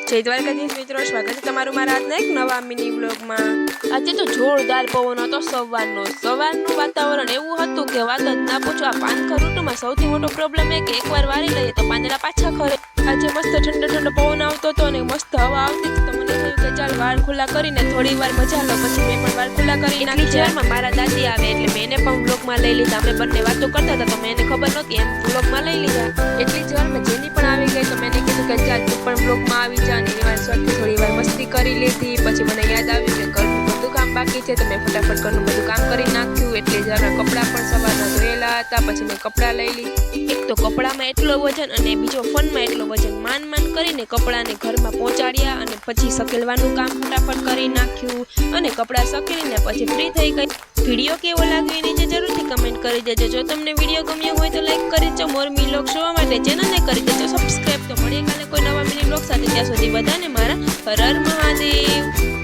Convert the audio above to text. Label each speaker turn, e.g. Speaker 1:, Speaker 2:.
Speaker 1: જય દ્વારકાધીશ મિત્રો, સ્વાગત છે તમારું મારા આજના એક નવા મિની બ્લોગમાં। આજે તો જોરદાર પવન હતો સવારનું વાતાવરણ એવું હતું કે વાત જ ના પૂછો। આ પાનખર ઋતુમાં સૌથી મોટો પ્રોબ્લેમ એ કે એકવાર વારી લઈએ તો પાંદડા પાછા ખરે। આજે મસ્ત ઠંડો પવન આવતો હતો અને મસ્ત હવા આવતી હતી, તો મને થયું કે ચાલ વાળ ખુલ્લા કરીને થોડી વાર મજા લો। પછી મેં પણ વાળ ખુલ્લા કરી નાખી। જેમાં મારા દાદી આવે એટલે મેં એને પણ બ્લોગમાં લઈ લીધા। અમે બંને વાતો કરતા હતા તો મેં એને ખબર નહોતી એમ બ્લોગમાં લઈ લીધા। એટલી જ વારમાં જેની પણ આવી ગઈ તો મેં એને કીધું કે ચાલ તું પણ બ્લોગમાં આવી જા। એની વાર સાથે થોડી વાર મસ્તી કરી લીધી। પછી મને યાદ આવ્યું કે ઘરનું બધું કામ બાકી છે તો મેં ફટાફટ ઘરનું બધું કામ કરી નાખ્યું। એટલે જ આપણા કપડાં પણ સવારના ધોયેલા હતા। પછી મેં કપડાં લઈ લીધી। એક તો કપડામાં એટલો વજન અને બીજો ફોનમાં એટલો વજન, માન કરીને કપડાને ઘરમાં પહોંચાડ્યા અને પછી સકેલવાનું કામ ફટાફટ કરી નાખ્યું અને કપડાં સકેલીને પછી ફ્રી થઈ ગઈ। વિડીયો કેવો લાગ્યો નીચે જરૂરથી કમેન્ટ કરી દેજો। જો તમને વિડીયો ગમ્યો હોય તો લાઈક કરી દેજો। મોર મિની બ્લોગ જોવા માટે ચેનલને કરી દેજો સબસ્ક્રાઇબ। તો મળીએ કાલે કોઈ નવા મિની બ્લોગ સાથે, ત્યાં સુધી બધાને મારા હર હર મહાદેવ।